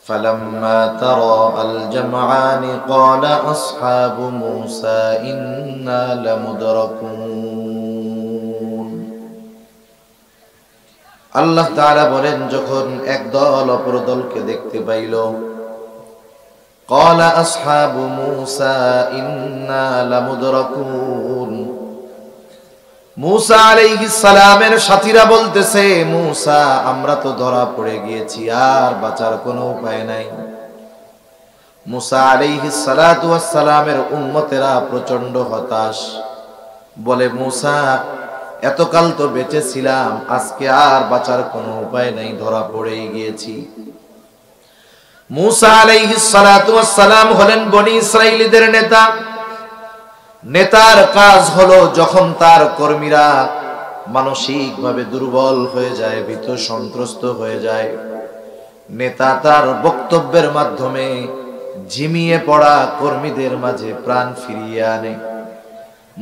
فلما تراءى الجمعان قال أصحاب موسى إنا لمدركون আল্লাহ তাআলা বলেন, যখন একদল অপর দলকে দেখতে পাইল, قال أصحاب موسى إنا لمدركون, মুসা আলাইহিস সালামের সাথীরা বলতেছে, মুসা আমরা তো ধরা পড়ে গিয়েছি, আর বাঁচার কোনো উপায় নাই। মুসা আলাইহিস সালাতু ওয়াস সালামের উম্মতেরা প্রচন্ড হতাশ, বলে মুসা এতকাল তো বেঁচে ছিলাম, আজকে আর বাঁচার কোনো উপায় নাই, ধরা পড়েই গিয়েছি। মুসা আলাইহিস সালাতু ওয়াস সালাম হলেন বনি ইসরাইলীদের নেতা। নেতার কাজ হলো, যখন তার কর্মীরা মানসিকভাবে দুর্বল হয়ে যায়, ভীত সন্ত্রস্ত হয়ে যায়, নেতা তার বক্তব্যের মাধ্যমে ঝিমিয়ে পড়া কর্মীদের মাঝে প্রাণ ফিরিয়ে আনে।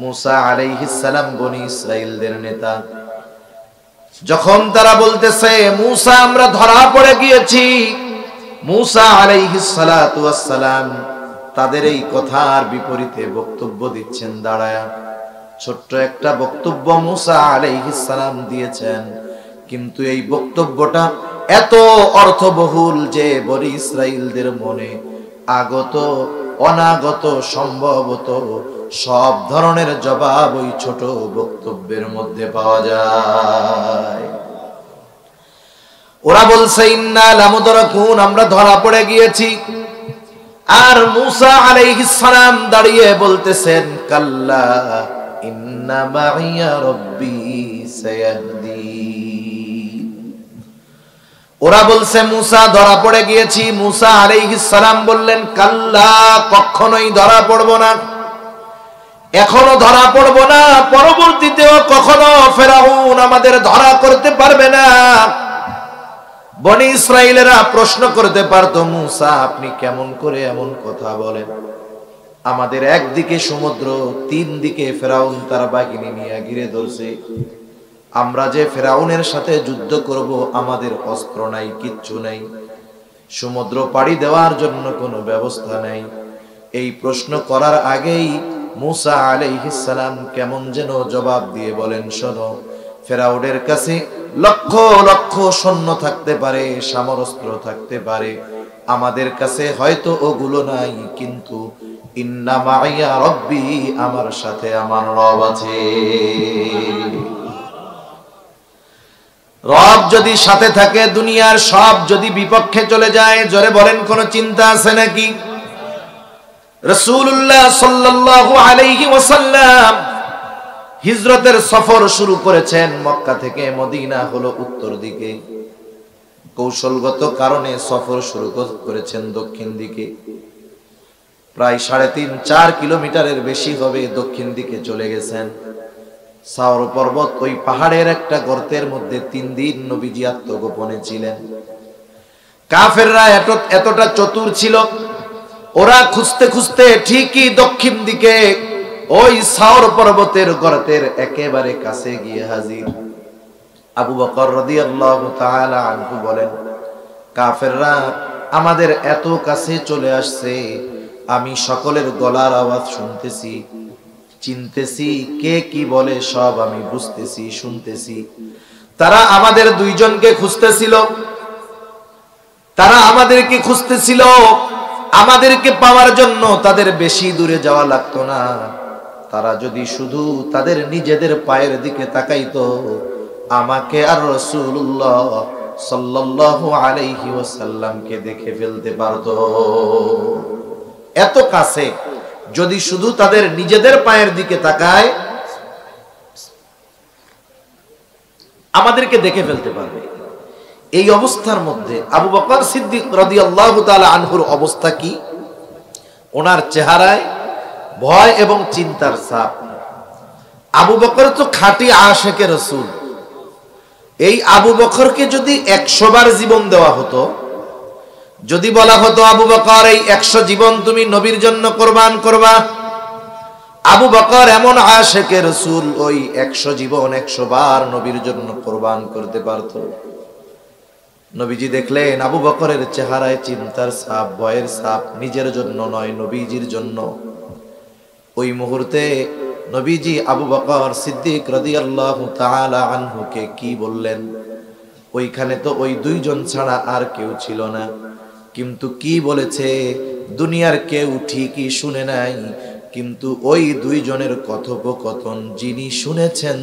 মুসা আলাইহিস সালাম বনি ইসরাইলদের নেতা। যখন তারা বলতেছে মুসা আমরা ধরা পড়ে গিয়েছি, মুসা আলাইহিস সালাতু ওয়াস সালাম তাদের এই কথার বিপরীতে বক্তব্য দিচ্ছেন দাঁড়ায়া। ছোট্ট একটা বক্তব্য মুসা আলাইহিস সালাম দিয়েছেন, কিন্তু এই বক্তব্যটা এত অর্থবহুল যে বনি ইসরাইলদের মনে আগত অনাগত সম্ভবত সব ধরনের জবাব ওই ছোট বক্তব্যের মধ্যে পাওয়া যায়। ওরা বলছে ইন্না লামুদরাকুন, আমরা ধরা পড়ে গিয়েছি। আর মুসা আলাইহিস সালাম দাঁড়িয়ে বলতেছেন কাল্লা ইন্না মাইয়া রাব্বি সায়াহদিন। ওরা বলছে মুসা ধরা পড়ে গিয়েছি। মুসা আলাইহিস সালাম বললেন কাল্লা, কখনোই ধরা পড়ব না, এখনো ধরা পড়ব না, পরবর্তীতেও কখনো ফেরাউন আমাদের ধরা করতে পারবে না। বনি ইসরাইলেরা প্রশ্ন করতে পারতো, মুসা আপনি কেমন করে এমন কথা বলেন? আমাদের একদিকে সমুদ্র, তিন দিকে ফেরাউন তার বাহিনী নিয়ে ঘিরে ধরছে, আমরা যে ফেরাউনের সাথে যুদ্ধ করব, আমাদের অস্ত্র নাই, কিচ্ছু নাই, সমুদ্র পাড়ি দেওয়ার জন্য কোনো ব্যবস্থা নাই। এই প্রশ্ন করার আগেই মুসা আলাইহিস সালাম কেমন যেন জবাব দিয়ে বলেন, শোনো, ফেরাউনের কাছে লক্ষ লক্ষ সৈন্য থাকতে পারে, সমরাস্ত্র থাকতে পারে, আমাদের কাছে হয়তো ওগুলো নাই, কিন্তু ইন্না মাইয়া রাব্বি, আমার সাথে আমার রব আছে। রব যদি সাথে থাকে, দুনিয়ার সব যদি বিপক্ষে চলে যায়, জোরে বলেন কোন চিন্তা আছে নাকি? রাসূলুল্লাহ সাল্লাল্লাহু আলাইহি ওয়াসাল্লাম হিজরতের সফর শুরু করেছেন। মক্কা থেকে মদিনা হলো উত্তর দিকে, কৌশলগত কারণে সফর শুরু করেছেন দক্ষিণ দিকে। প্রায় 3.5-4 কিলোমিটারের বেশি হবে দক্ষিণ দিকে চলে গেছেন। সাওর পর্বত, ওই পাহাড়ের একটা গর্তের মধ্যে 3 দিন নবীজি আত্মগোপনে ছিলেন। কাফেররা এতটা চতুর ছিল, ওরা খুঁজতে খুঁজতে ঠিকই দক্ষিণ দিকে ওই সাওর পর্বতের গর্তের একেবারে কাছে গিয়ে হাজির। আবু বকর রাদিয়াল্লাহু তাআলা আনহু বলেন, কাফেররা আমাদের এত কাছে চলে আসছে, আমি সকলের গলার আওয়াজ শুনতেছি, চিনতেছি, কে কি বলে সব আমি বুঝতেছি, শুনতেছি। তারা আমাদের দুইজনকে খুঁজতেছিল, তারা আমাদেরকে খুঁজতেছিল। আমাদেরকে পাওয়ার জন্য তাদের বেশি দূরে যাওয়া লাগতো না, তারা যদি শুধু তাদের নিজেদের পায়ের দিকে তাকাইতো, আমাকে আর রাসূলুল্লাহ সাল্লাল্লাহু আলাইহি ওয়াসাল্লামকে দেখে ফেলতে পারতো। এত কাছে, যদি শুধু তাদের নিজেদের পায়ের দিকে তাকায় আমাদেরকে দেখে ফেলতে পারবে। এই অবস্থার মধ্যে আবু বকর সিদ্দিক রাদিয়াল্লাহু তাআলা আনহুর অবস্থা কি? ওনার চেহারায় ভয় এবং চিন্তার ছাপ। আবু বকর তো খাঁটি আশিকে রাসূল। এই আবু বকরকে যদি 100 বার জীবন দেওয়া হতো, যদি বলা হতো আবু বকর এই 100 জীবন তুমি নবীর জন্য কোরবান করবা, আবু বকর এমন আশিকে রাসূল, ওই 100 জীবন 100 বার নবীর জন্য কোরবান করতে পারত। নবীজি দেখলেন আবু বকরের চেহারায় চিন্তার ছাপ, ভয়ের ছাপ, নিজের জন্য নয় নবীজির জন্য। ওই মুহূর্তে নবীজি আবু বকর সিদ্দিক রাদিয়াল্লাহু তাআলা আনহুকে কি বললেন? ওইখানে তো ওই দুইজন ছাড়া আর কেউ ছিল না, কিন্তু কি বলেছে দুনিয়ার কেউ ঠিকই শুনে নাই, কিন্তু ওই দুইজনের কথোপকথন যিনি শুনেছেন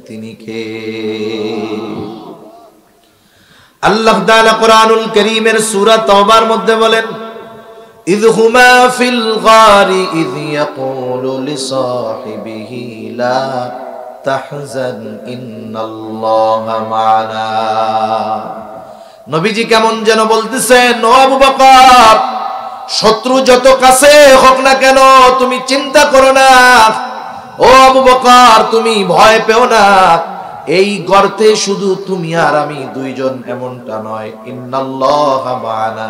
তিনি কে? আল্লাহ তাআলা কোরআনুল কারীমের সূরা তাওবার মধ্যে বলেন, ইয হুমা ফিল গারি ইয ইয়াকুলু লিসাহিবিহি লা তাহজান ইন্নাল্লাহা মা'ানা। নবীজি কেমন যেন বলতেছেন, ও আবু বকর, শত্রু যত কাছে হোক না কেন তুমি চিন্তা করো না। ও আবু বকর, তুমি ভয় পেও না। এই গর্তে শুধু তুমি আর আমি দুইজন এমনটা নয়, ইন্নাল্লাহা মা'ানা,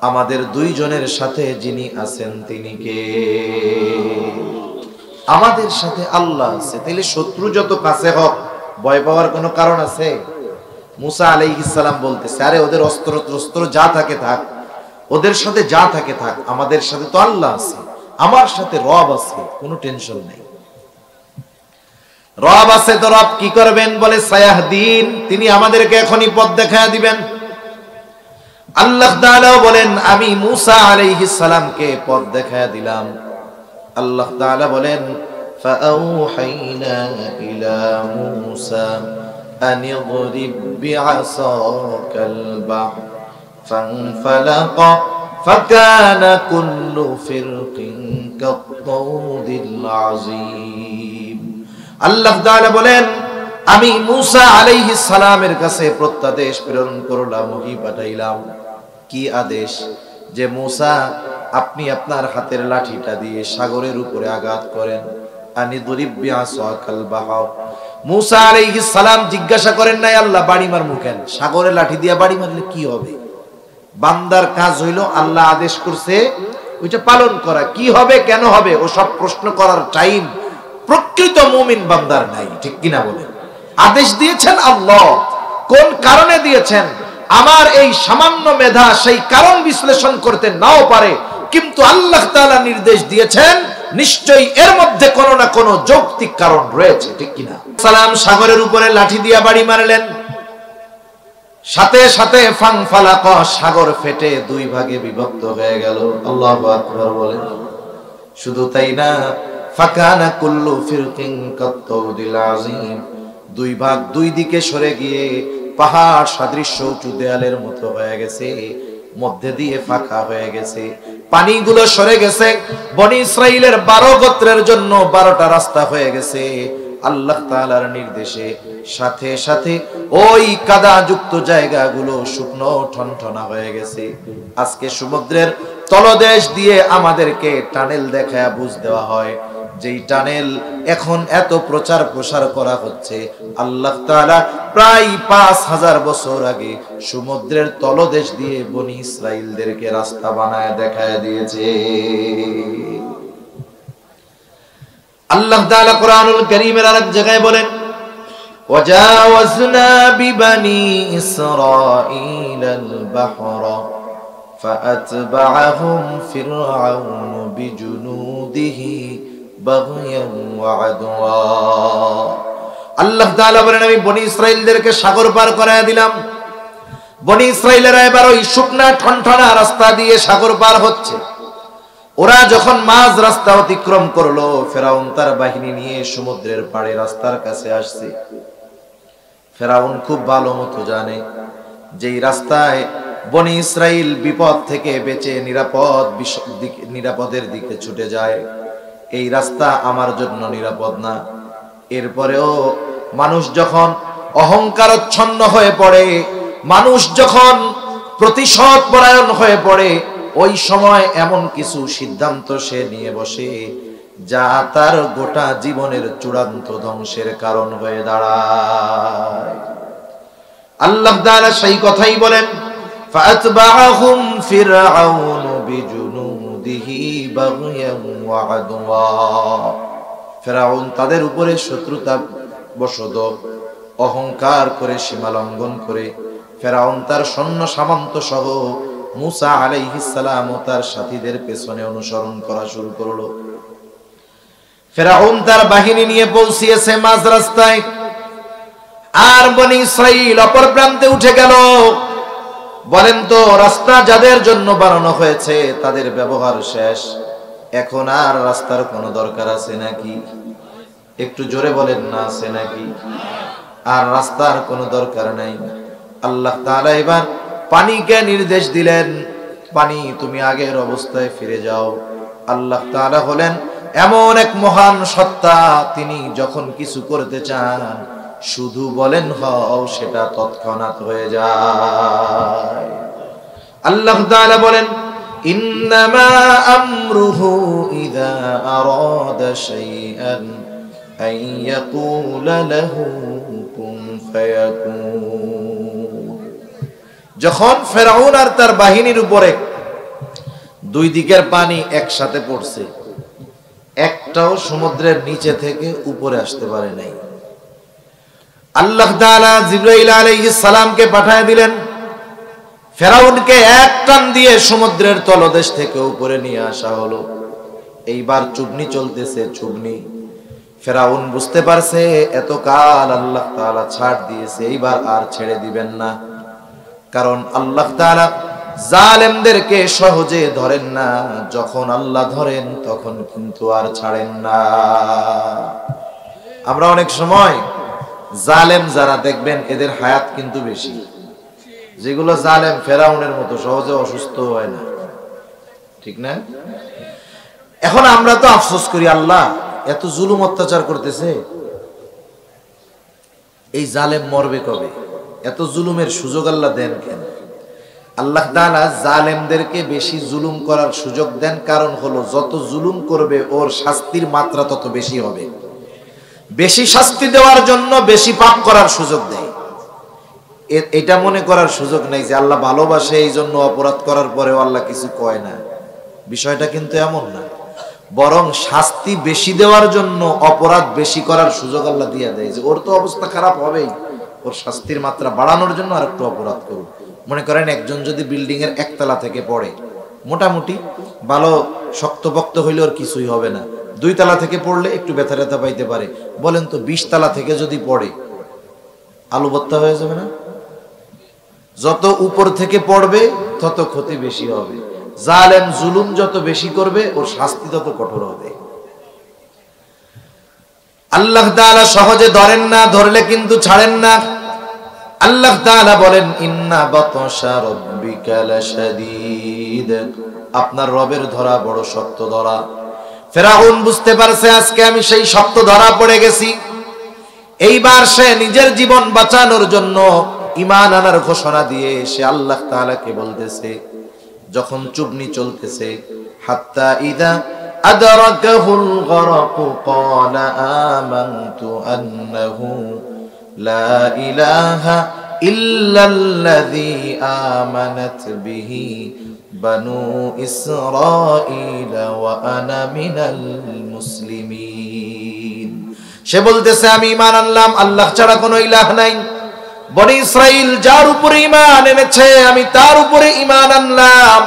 আমাদের দুইজনের সাথে যিনি আছেন তিনি কে? আমাদের সাথে আল্লাহ আছে। তাহলে শত্রু যত কাছে হোক ভয় পাওয়ার কোনো কারণ আছে? মুসা আলাইহিস সালাম বলতেছে, আরে ওদের অস্ত্র যা থাকে থাক, ওদের সাথে যা থাকে থাক, আমাদের সাথে তো আল্লাহ আছে, আমার সাথে রব আছে, কোনো টেনশন নাই। রব আছে তো রব কি করবেন? বলে সায়াহদিন, তিনি আমাদেরকে এখনই পথ দেখায়া দিবেন। আল্লাহ তাআলা বলেন, আমি মুসা আলাইহিস সালামকে পথ দেখায়া দিলাম। আল্লাহ তাআলা বলেন, ফাআউহাইনা ইলা মুসা আন ইযরিব বিআসাকাল বাহর ফানফালাকা ফাকানা কুল্লু ফিরকিন কাত-তাউদিল আযীম। আল্লাহ তাআলা বলেন, আমি মুসা আলাইহিস সালামের কাছে প্রত্যাদেশ প্রেরণ করলাম, ওহী পাঠাইলাম। কি আদেশ? যে মুসা, আপনি আপনার হাতের লাঠিটা দিয়ে সাগরের উপরে আঘাত করেন। আনি দরিব বিআসাকাল বাহর। মুসা আলাইহিস সালাম জিজ্ঞাসা করেন নাই, আল্লাহ বাড়ি মারমু কেন? সাগরে লাঠি দিয়া বাড়ি মারলে কি হবে? বান্দার কাজ হইল আল্লাহ আদেশ করছে ওইটা পালন করা। কি হবে, কেন হবে, ও সব প্রশ্ন করার টাইম প্রকৃত মুমিন বান্দার নাই, ঠিক কিনা বলেন? আদেশ দিয়েছেন আল্লাহ, কোন কারণে দিয়েছেন আমার এই সামান্য মেধা সেই কারণ বিশ্লেষণ করতে নাও পারে, কিন্তু আল্লাহ তাআলা নির্দেশ দিয়েছেন, নিশ্চয়ই এর মধ্যে কোনো না কোনো যৌক্তিক কারণ রয়েছে, ঠিক কিনা? সালাম সাগরের উপরে লাঠি দিয়া বাড়ি মারলেন, সাথে সাথে ফানফালাকা, সাগর ফেটে দুই ভাগে বিভক্ত হয়ে গেল। আল্লাহু আকবার বলেন। শুধু তাই না, ফাকানা কুল্লু ফিরকিন কাত-তাউদিল আযীম, দুই ভাগ দুই দিকে সরে গিয়ে পাহাড় সাদৃশ্য উঁচু দেয়ালের মতো হয়ে গেছে, মধ্যে দিয়ে ফাঁকা হয়ে গেছে, পানিগুলো সরে গেছে। বনি ইসরাইলের 12 গোত্রের জন্য 12টা রাস্তা হয়ে গেছে আল্লাহ তাআলার নির্দেশে। সাথে সাথে ওই কাদাযুক্ত জায়গাগুলো শুকনো ঠনঠনা হয়ে গেছে। আজকে সমুদ্রের তলদেশ দিয়ে আমাদেরকে টানেল দেখায়া বুঝ দেওয়া হয়, যেই টানেল এখন এত প্রচার প্রসার করা হচ্ছে, আল্লাহ তাআলা প্রায় 5000 বছর আগে সমুদ্রের তলদেশ দিয়ে বনি ইসরাইলদেরকে রাস্তা বানায় দেখায় দিয়েছে। আল্লাহ তাআলা কোরআনুল কারীমের আরেক জায়গায় বলেন, ওয়াজাওয়াজনা বিবানি ইসরাঈলাল বাহরা ফাআতবাআহুম ফিরআউন বিজুনুদিহি বাগয়ান ওয়া আদওয়া। আল্লাহ তাআলা বলেন, আমি বনি ইসরাইলদেরকে সাগর পার করায় দিলাম। বনি ইসরাইলেরা এবার ওই শুকনা ঠনঠনা রাস্তা দিয়ে সাগর পার হচ্ছে। ওরা যখন মাঝ রাস্তা অতিক্রম করলো, ফেরাউন তার বাহিনী নিয়ে সমুদ্রের পাড়ে রাস্তার কাছে আসছে। ফেরাউন খুব ভালো মতো জানে যেই রাস্তায় বনি ইসরাইল বিপদ থেকে বেঁচে নিরাপদের দিকে ছুটে যায়, এই রাস্তা আমার জন্য নিরাপদ না। এরপরেও মানুষ যখন অহংকারচ্ছন্ন হয়ে পড়ে, মানুষ যখন প্রতিশোধ পরায়ণ হয়ে পড়ে, ওই সময় এমন কিছু সিদ্ধান্ত সে নিয়ে বসে যা তার গোটা জীবনের চূড়ান্ত ধ্বংসের কারণ হয়ে দাঁড়ায়। আল্লাহ তাআলা সেই কথাই বলেন, ফাআতবাআহুম ফিরআউন বিজুনুদিহি বাগয়ান ওয়া আদওয়া। ফেরাউন তাদের উপরে শত্রুতা বশত অহংকার করে, সীমা লঙ্ঘন করে ফেরাউন তার সৈন্য সামন্ত সহ মুসা আলাইহিস সালাম ও তার সাথীদের পেছনে অনুসরণ করা শুরু করলো। ফেরাউন তার বাহিনী নিয়ে পৌঁছিয়েছে মাঝ রাস্তায়, আর বনি ইসরাইল অপর প্রান্তে উঠে গেল। বলেন তো, রাস্তা যাদের জন্য বানানো হয়েছে তাদের ব্যবহার শেষ, এখন আর রাস্তার কোনো দরকার আছে নাকি? একটু জোরে বলেন না, আছে নাকি? আর রাস্তার কোনো দরকার নাই। আল্লাহ তাআলা এবার পানিকে নির্দেশ দিলেন, পানি তুমি আগের অবস্থায় ফিরে যাও। আল্লাহ তাআলা হলেন এমন এক মহান সত্তা, তিনি যখন কিছু করতে চান শুধু বলেন হও, সেটা তৎক্ষণাৎ হয়ে যায়। আল্লাহ তাআলা বলেন, ইন্নামা আমরুহু ইযা আরাদা শাইআন আন ইয়াকুলা লাহু কুন ফায়াকুন। যখন ফেরাউন আর তার বাহিনীর উপরে দুই দিকের পানি একসাথে পড়ছে, একটাও সমুদ্রের নিচে থেকে উপরে আসতে পারে নাই, আল্লাহ তাআলা জিবরাইল আলাইহিস সালামকে পাঠিয়ে দিলেন। ফেরাউনকে এক টান দিয়ে সমুদ্রের তলদেশ থেকে উপরে নিয়ে আসা হলো। এইবার চুবনি চলতেছে, চুবনি। ফেরাউন বুঝতে পারছে এতকাল আল্লাহ তাআলা ছাড় দিয়েছে, এইবার আর ছেড়ে দিবেন না। কারণ আল্লাহ তাআলা জালেমদেরকে সহজে ধরেন না, যখন আল্লাহ ধরেন তখন কিন্তু আর ছাড়েন না। আমরা অনেক সময় জালেম যারা দেখবেন এদের হায়াত কিন্তু বেশি। যেগুলো জালেম ফেরাউনের মতো সহজে অসুস্থ হয় না, ঠিক না? এখন আমরা তো আফসোস করি, আল্লাহ এত জুলুম অত্যাচার করতেছে, এই জালেম মরবে কবে? এত জুলুমের সুযোগ আল্লাহ দেন কেন? আল্লাহ তাআলা জালেমদেরকে বেশি জুলুম করার সুযোগ দেন, কারণ হলো যত জুলুম করবে ওর শাস্তির মাত্রা তত বেশি হবে। বেশি শাস্তি দেওয়ার জন্য বেশি পাপ করার সুযোগ দেয়। এটা মনে করার সুযোগ নেই যে আল্লাহ ভালোবাসে এই জন্য অপরাধ করার পরেও আল্লাহ কিছু কয় না। বিষয়টা কিন্তু এমন না, বরং শাস্তি বেশি দেওয়ার জন্য অপরাধ বেশি করার সুযোগ আল্লাহ দিয়ে দেয়, যে ওর তো অবস্থা খারাপ হবেই, ওর শাস্তির মাত্রা বাড়ানোর জন্য আর একটু অপরাধ করুক। মনে করেন একজন যদি বিল্ডিং এর একতলা থেকে পড়ে, মোটামুটি ভালো শক্তপোক্ত হইলে ওর কিছুই হবে না, 2 তলা থেকে পড়লে একটু ব্যথা ট্যাথা পাইতে পারে। বলেন তো 20 তলা থেকে যদি পড়ে, আলু ভর্তা হয়ে যাবে না? যত উপর থেকে পড়বে তত ক্ষতি বেশি হবে। জালেম জুলুম যত বেশি করবে ওর শাস্তি তত কঠোর হবে। আল্লাহ তাআলা সহজে ধরেন না, ধরলে কিন্তু ছাড়েন না। আল্লাহ তাআলা বলেন, ইন্না বাতশা রাব্বিকা লাশাদীদ, আপনার রবের ধরা বড় শক্ত ধরা। ফেরাউন বুঝতে পারছে আজকে আমি সেই শক্ত ধরা পড়ে গেছি। এইবার সে নিজের জীবন বাঁচানোর জন্য ঈমান আনার ঘোষণা দিয়ে সে আল্লাহ তাআলাকে বলতেছে, যখন চুবনি চলতেছে, হাত্তা ইদা আদরাকাহুল গরকু ক্বালা আমানতু আন্নাহু লা ইলাহা ইল্লাল্লাযী আমানাত বিহি বানু ইসরাঈল ওয়া আনা মিনাল মুসলিমিন। সে বলতেছে আমি ঈমান আনলাম আল্লাহ ছাড়া কোনো ইলাহ নাই, বনি ইসরাইল যার উপরে ঈমান এনেছে আমি তার উপরে ঈমান আনলাম।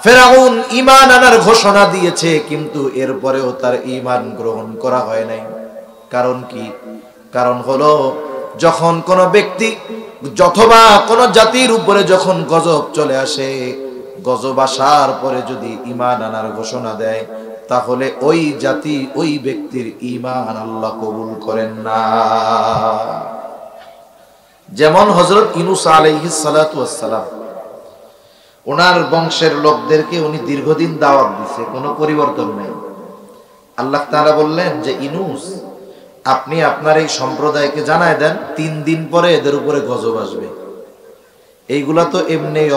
ফেরাউন ঈমান আনার ঘোষণা দিয়েছে, কিন্তু এরপরেও তার ঈমান গ্রহণ করা হয় নাই। কারণ কি? কারণ হলো যখন কোন ব্যক্তি অথবা কোন জাতির উপরে যখন গজব চলে আসে, গজব আসার পরে যদি ঈমান আনার ঘোষণা দেয়, তাহলে ওই জাতি ওই ব্যক্তির ঈমান আল্লাহ কবুল করেন না। যেমন হযরত ইউনূস আলাইহিস সালাতু ওয়াস সালাম, ওনার বংশের লোকদেরকে উনি দীর্ঘদিন দাওয়াত দিয়েছে, কোনো পরিবর্তন নেই। আল্লাহ তাআলা বললেন যে ইউনূস, আপনি আপনার এই সম্প্রদায়কে জানায় দেন 3 দিন পরে এদের উপরে গজব আসবে। এইগুলা তো এমনিই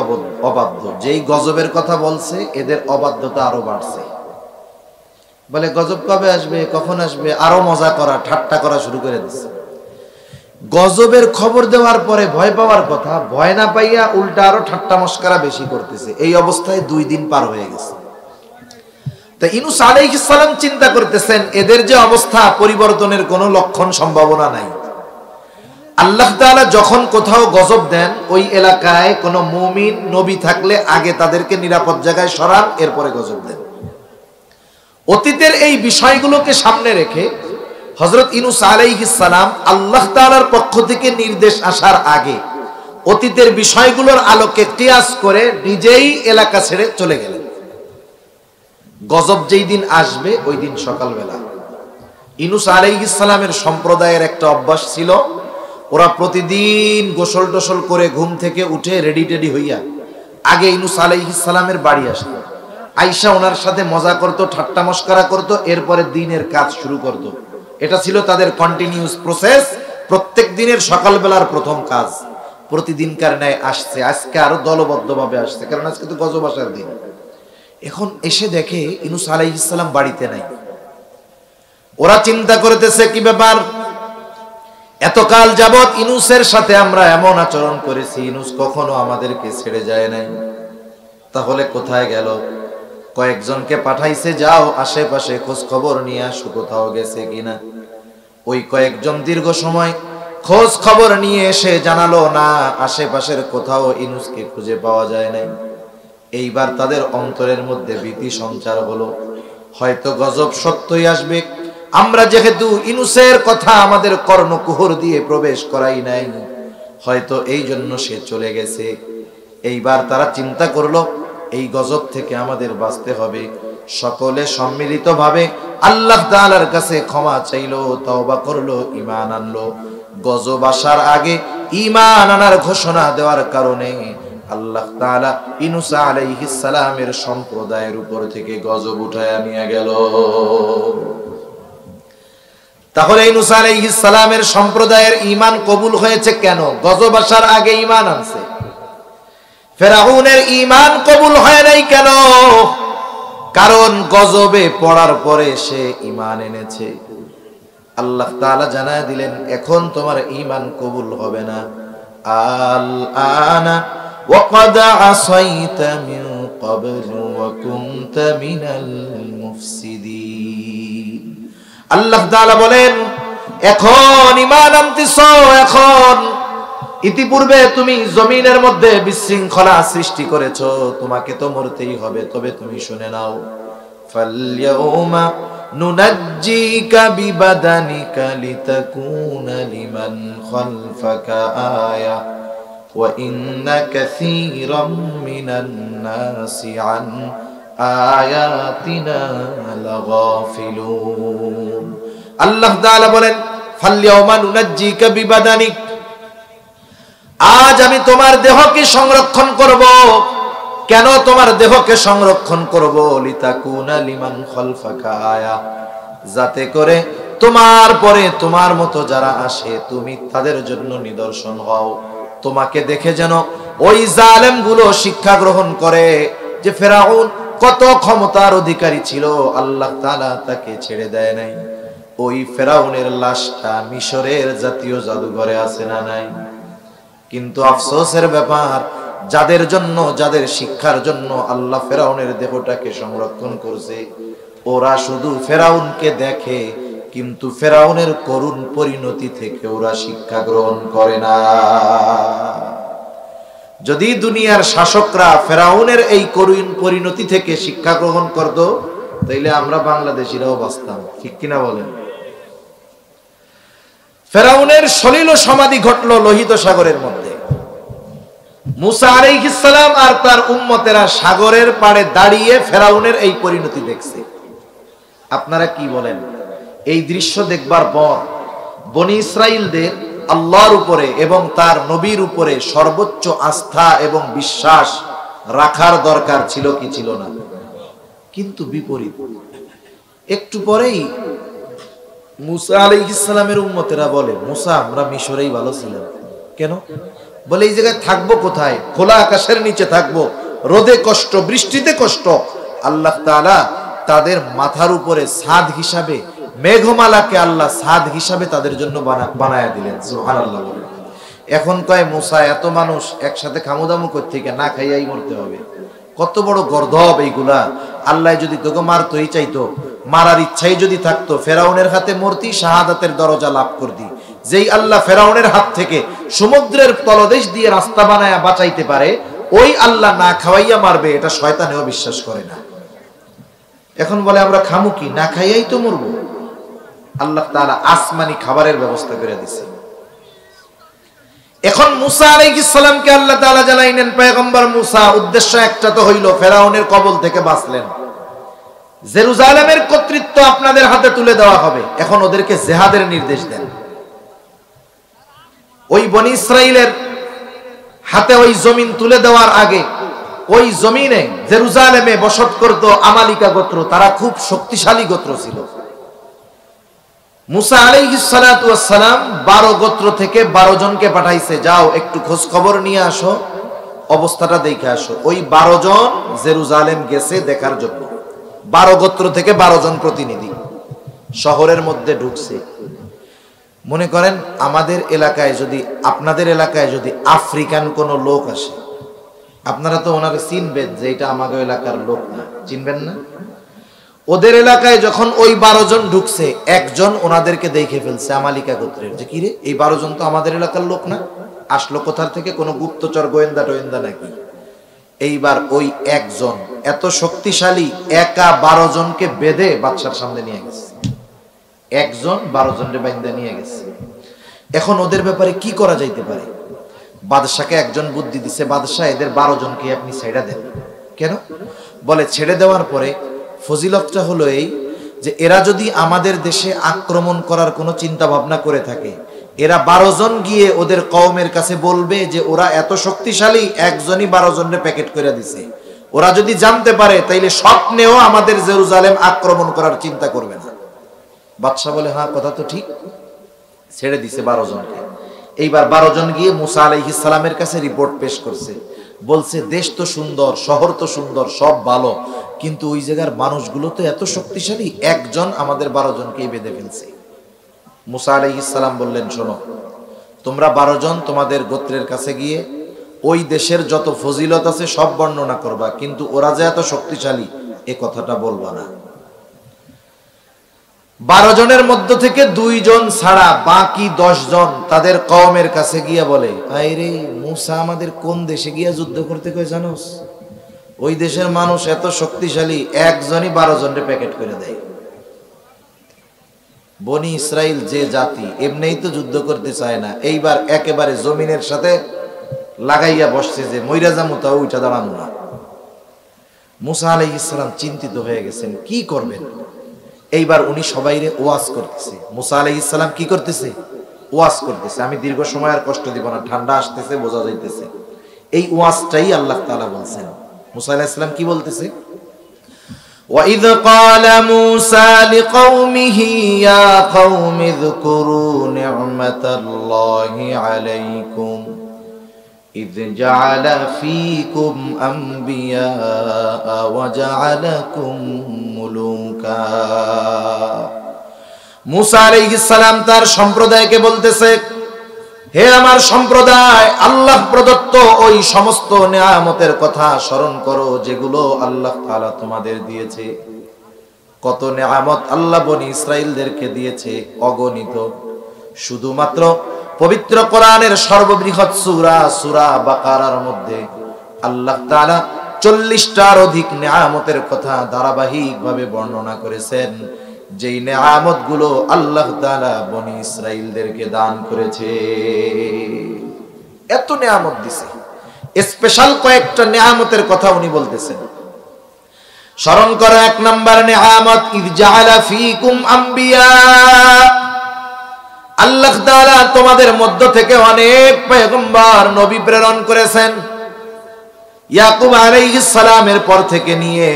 অবাধ্য, যেই গজবের কথা বলছে এদের অবাধ্যতা আরো বাড়ছে। বলে গজব কবে আসবে, কখন আসবে, আরো মজা করা ঠাট্টা করা শুরু করে দিচ্ছে। গজবের খবর দেওয়ার পরে ভয় পাওয়ার কথা, ভয় না পাইয়া উল্টা আরো ঠাট্টা মস্করা বেশি করতেছে। এই অবস্থায় 2 দিন পার হয়ে গেছে। তা ইউনূস আলাইহিস সালাম চিন্তা করতেছেন এদের যে অবস্থা, পরিবর্তনের কোনো লক্ষণ সম্ভাবনা নাই। আল্লাহ তাআলা যখন কোথাও গজব দেন, ওই এলাকায় কোনো মুমিন নবী থাকলে আগে তাদেরকে নিরাপদ জায়গায় সরান, এরপরে গজব দেন। অতীতের এই বিষয়গুলোকে সামনে রেখে হযরত ইউনূস আলাইহিস সালাম আল্লাহ তাআলার পক্ষ থেকে নির্দেশ আসার আগে অতীতের বিষয়গুলোর আলোকে কিয়াস করে নিজেই এলাকা ছেড়ে চলে গেলেন। গজব যেই দিন আসবে ওই দিন সকালবেলা ইউনূস আলাইহিস সালামের সম্প্রদায়ের একটা অভ্যাস ছিল, ওরা প্রতিদিন গোসল টোসল করে ঘুম থেকে উঠে রেডি টেডি হইয়া আগে ইউনূস আলাইহিস সালামের বাড়ি আসতো। আয়েশা ওনার সাথে মজা করতো, ঠাট্টা মশকরা করতো, এরপরে দিনের কাজ শুরু করতো। এটা ছিল তাদের কন্টিনিউয়াস প্রসেস, প্রত্যেক দিনের সকালবেলার প্রথম কাজ। প্রতিদিনকার ন্যায় আসছে, আজকে আরো দলবদ্ধভাবে আসছে, কারণ আজকে তো গজব আসার দিন। এখন এসে দেখে ইউনূস আলাইহিস সালাম বাড়িতে নাই। ওরা চিন্তা করতেছে কি ব্যাপার, এতকাল যাবত ইউনূসের সাথে আমরা এমন আচরণ করেছি, ইউনূস কখনো আমাদেরকে ছেড়ে যায় নাই, তাহলে কোথায় গেল? কয়েকজনকে পাঠাইছে, যাও আশেপাশে খোঁজ খবর নিয়ে আসো কোথাও গেছে কিনা। ওই কয়েকজন দীর্ঘ সময় খোঁজ খবর নিয়ে এসে জানালো না, আশেপাশের কোথাও ইউনূসকে খুঁজে পাওয়া যায় নাই। এইবার তাদের অন্তরের মধ্যে ভীতি সঞ্চার হলো, হয়তো গজব সত্যই আসবে। আমরা যেহেতু ইউনূসের কথা আমাদের কর্ণকুহর দিয়ে প্রবেশ করাই নাই, হয়তো এই জন্য সে চলে গেছে। এইবার তারা চিন্তা করলো এই গজব থেকে আমাদের বাঁচতে হবে। সকলে সম্মিলিতভাবে আল্লাহ তাআলার কাছে ক্ষমা চাইলো, তওবা করলো, ঈমান আনলো। গজব আসার আগে ঈমান আনার ঘোষণা দেওয়ার কারণে আল্লাহ তাআলা ইউনূস আলাইহিস সালামের সম্প্রদায়ের উপর থেকে গজব উঠায়া নিয়ে গেল। তাহলে ইউনূস আলাইহিস সালামের সম্প্রদায়ের ঈমান কবুল হয়েছে কেন? গজব আসার আগে ঈমান আনছে। ফেরাউনের ঈমান কবুল হয় নাই কেন? কারণ গজবে পড়ার পরে সে ঈমান এনেছে। আল্লাহ তাআলা জানায় দিলেন, এখন তোমার ঈমান কবুল হবে না। আল আনা ওয়া ক্বাদ আসাইতা মিন ক্বাবলু ওয়া কুনতা মিনাল মুফসিদিন। আল্লাহ তাআলা বলেন, এখন ঈমান আনতেছো, এখন ইতিপূর্বে তুমি জমিনের মধ্যে বিশৃঙ্খলা সৃষ্টি করেছো, তোমাকে তো মরতেই হবে। তবে তুমি শুনে নাও, ফালইয়াউমা নুনাজ্জিকা বিবাদানিকা লিতাকুনা লিমান খালফাকা আয়া ওয়া ইন্না কাসীরাম মিনান নাসি আন আয়াতিনা লাগাফিলুন। আল্লাহ তাআলা বলেন, ফালইয়াউমা নুনাজ্জিকা বিবাদানিক, আজ আমি তোমার দেহকে সংরক্ষণ করব। কেন তোমার দেহকে সংরক্ষণ করব? লিতাকুনা লিমান খালফাকা আয়া, যাতে করে তোমার পরে তোমার মতো যারা আসে তুমি তাদের জন্য নিদর্শন হও। তোমাকে দেখে যেন ওই জালেমগুলো শিক্ষা গ্রহণ করে যে ফেরাউন কত ক্ষমতার অধিকারী ছিল, আল্লাহ তাআলা তাকে ছেড়ে দেয় নাই। ওই ফেরাউনের লাশটা মিশরের জাতীয় জাদুঘরে আছে না নাই? কিন্তু আফসোসের ব্যাপার, যাদের জন্য, যাদের শিক্ষার জন্য আল্লাহ ফেরাউনের দেহটাকে সংরক্ষণ করছে, ওরা শুধু ফেরাউনকে দেখে, কিন্তু ফেরাউনের করুণ পরিণতি থেকে ওরা শিক্ষা গ্রহণ করে না। যদি দুনিয়ার শাসকরা ফেরাউনের এই করুণ পরিণতি থেকে শিক্ষা গ্রহণ করত, তাইলে আমরা বাংলাদেশিরাও বাঁচতাম। ঠিক কিনা বলেন? ফেরাউনের সলিল সমাধি ঘটলো লোহিত সাগরের মধ্যে। মুসা আলাইহিস সালাম আর তার উম্মতেরা সাগরের পাড়ে দাঁড়িয়ে ফেরাউনের এই পরিণতি দেখছে। আপনারা কি বলেন? এই দৃশ্য দেখবার পর বনি ইসরাইলদের আল্লাহর উপরে এবং তার নবীর উপরে সর্বোচ্চ আস্থা এবং বিশ্বাস রাখার দরকার ছিল কি ছিল না? কিন্তু বিপরীত। একটু পরেই মুসা আলাইহিস সালামের উম্মতেরা বলে, মুসা আমরা মিশরেই ভালো ছিলাম। কেন? বলে এই জায়গায় থাকবো কোথায়? খোলা আকাশের নিচে থাকবো, রোদে কষ্ট, বৃষ্টিতে কষ্ট। আল্লাহ তাআলা তাদের মাথার উপরে ছাদ হিসাবে মেঘমালাকে আল্লাহ ছাদ হিসাবে তাদের জন্য বানায়া দিলেন। সুবহানাল্লাহ। এখন কয় মুসা এত মানুষ একসাথে খামুদামু করতে থেকে না খাইয়াই মরতে হবে। কত বড় গর্দব এইগুলা! আল্লাহ যদি তোকে মারতই চাইতো, মারার ইচ্ছাই যদি থাকতো, ফেরাউনের হাতে মরতি, শাহাদাতের দরজা লাভ করতি। যেই আল্লাহ ফেরাউনের হাত থেকে সমুদ্রের তলদেশ দিয়ে রাস্তা বানায়া বাঁচাইতে পারে, ওই আল্লাহ না খাওয়াইয়া মারবে, এটা শয়তানেও বিশ্বাস করে না। এখন বলে আমরা খামু কি, না খাইয়াই তো মরবো। আল্লাহ তাআলা আসমানি খাবারের ব্যবস্থা করে দিছে। এখন মুসা আলাইহিস সালামকে আল্লাহ তাআলা জানাইলেন, পয়গম্বর মুসা, উদ্দেশ্য একটা তো হইল ফেরাউনের কবল থেকে বাঁচলেন, জেরুজালেমের কর্তৃত্ব আপনাদের হাতে তুলে দেওয়া হবে, এখন ওদেরকে জিহাদের নির্দেশ দেন। ওই বনি ইসরাইলের হাতে ওই জমিন তুলে দেওয়ার আগে ওই জমিনে জেরুজালেমে বসত করত আমালিকা গোত্র, তারা খুব শক্তিশালী গোত্র ছিল। মুসা আলাইহিস সালাতু ওয়াস সালাম 12 গোত্র থেকে 12 জনকে পাঠাইছে, যাও একটু খোঁজ খবর নিয়ে আসো, অবস্থাটা দেখে আসো। ওই 12 জন জেরুজালেম গেছে দেখার জন্য। 12 গোত্র থেকে 12 জন প্রতিনিধি শহরের মধ্যে ঢুকছে। মনে করেন আমাদের এলাকায় যদি, আপনাদের এলাকায় যদি আফ্রিকান কোন লোক আসে, আপনারা তো ওনাকে চিনবেন যে এটা আমাদের এলাকার লোক না, চিনবেন না? ওদের এলাকায় যখন ওই 12 জন ঢুকছে, একজন ওনাদেরকে দেখে ফেলছে আমালিকা গোত্রের, যে কিরে এই 12 জন তো আমাদের এলাকার লোক না, আসলো কোথার থেকে, কোনো গুপ্তচর গোয়েন্দা টোয়েন্দা নাকি? এইবার ওই একজন এত শক্তিশালী, একা 12 জনকে বেঁধে বাদশার সামনে নিয়ে গেছে। একজন 12 জনকে বেঁধে নিয়ে গেছে। এখন ওদের ব্যাপারে কি করা যাইতে পারে? বাদশাকে একজন বুদ্ধি দিছে, বাদশাহ এদের 12 জনকে আপনি ছেড়ে দেন। কেন? বলে ছেড়ে দেওয়ার পরে ফজিলতটা হলো এই যে এরা যদি আমাদের দেশে আক্রমণ করার কোনো চিন্তা ভাবনা করে থাকে, এরা 12 জন গিয়ে ওদের কওমের কাছে বলবে যে ওরা এত শক্তিশালী, একজনই 12 জনের প্যাকেট করে দিছে। ওরা যদি জানতে পারে তাইলে স্বপ্নেও আমাদের জেরুজালেম আক্রমণ করার চিন্তা করবে না। বাদশা বলে হ্যাঁ, কথা তো ঠিক। ছেড়ে দিছে 12 জনকে। এইবার 12 জন গিয়ে মুসা আলাইহিস সালামের কাছে রিপোর্ট পেশ করছে, বলছে দেশ তো সুন্দর, শহর তো সুন্দর, সব ভালো, কিন্তু ওই জায়গার মানুষগুলো তো এত শক্তিশালী, একজন আমাদের 12 জনকেই বেঁধে ফেলছে। মুসা আলাইহিস সালাম বললেন, শোনো, তোমরা 12 জন তোমাদের গোত্রের কাছে গিয়ে ওই দেশের যত ফজিলত আছে সব বর্ণনা করবা, কিন্তু ওরা যে এত শক্তিশালী এ কথাটা বলবা না। 12 জনের মধ্য থেকে 2 জন ছাড়া বাকি 10 জন তাদের কওমের কাছে গিয়া বলে, আরে মুসা আমাদের কোন দেশে গিয়া যুদ্ধ করতে কয় জানোস? ওই দেশের মানুষ এত শক্তিশালী, একজনই 12 জনের প্যাকেট করে দেয়। বনি ইসরাইল যে জাতি, এমনিই তো যুদ্ধ করতে চায় না, এইবার একেবারে জমিনের সাথে লাগাইয়া বসছে যে মইরা যামু তা উঠা দাঁড়ানো না। মুসা আলাইহিস সালাম চিন্তিত হয়ে গেছেন, কি করবেন? এইবার উনি সবাইরে ওয়াজ করতেছে। মুসা আলাইহিস সালাম কি করতেছে? ওয়াজ করতেছে। আমি দীর্ঘ সময় আর কষ্ট দিব না, ঠান্ডা আসতেছে, বোঝা যাইতেছে। এই ওয়াজটাই আল্লাহ তাআলা বলছেন। মুসা আলাইহিস সালাম কি বলতেছে? وَإِذْ قَالَ مُوسَى لِقَوْمِهِ يَا قَوْمِ اذْكُرُوا نِعْمَةَ اللَّهِ عَلَيْكُمْ إِذْ جَعَلَ فِيكُمْ أَنْبِيَاءَ وَجَعَلَكُمْ مُلُوكًا। মুসা আলাইহিস সালাম তার সম্প্রদায়কে বলতেছে, হে আমার সম্প্রদায়, আল্লাহ প্রদত্ত ওই সমস্ত নিয়ামতের কথা স্মরণ করো যেগুলো আল্লাহ তাআলা তোমাদের দিয়েছে। কত নিয়ামত আল্লাহ বনি ইসরাইলদেরকে দিয়েছে, অগণিত। শুধুমাত্র পবিত্র কোরআনের সর্ববৃহৎ সূরা বাকারার মধ্যে আল্লাহ তাআলা 40টার অধিক নিয়ামতের কথা ধারাবাহিকভাবে বর্ণনা করেছেন, যেই নেয়ামত গুলো আল্লাহ তাআলা বনি ইসরাইলদেরকে দান করেছে। এত নেয়ামত দিছে, স্পেশাল কয়েকটা নেয়ামতের কথা উনি বলতেছেন। স্মরণ করো, 1 নাম্বার নেয়ামত, ইয জাআলা ফীকুম আম্বিয়া। আল্লাহ তাআলা তোমাদের মধ্য থেকে অনেক পয়গম্বর, নবী প্রেরণ করেছেন। ইয়াকুব আলাইহিস সালামের পর থেকে নিয়ে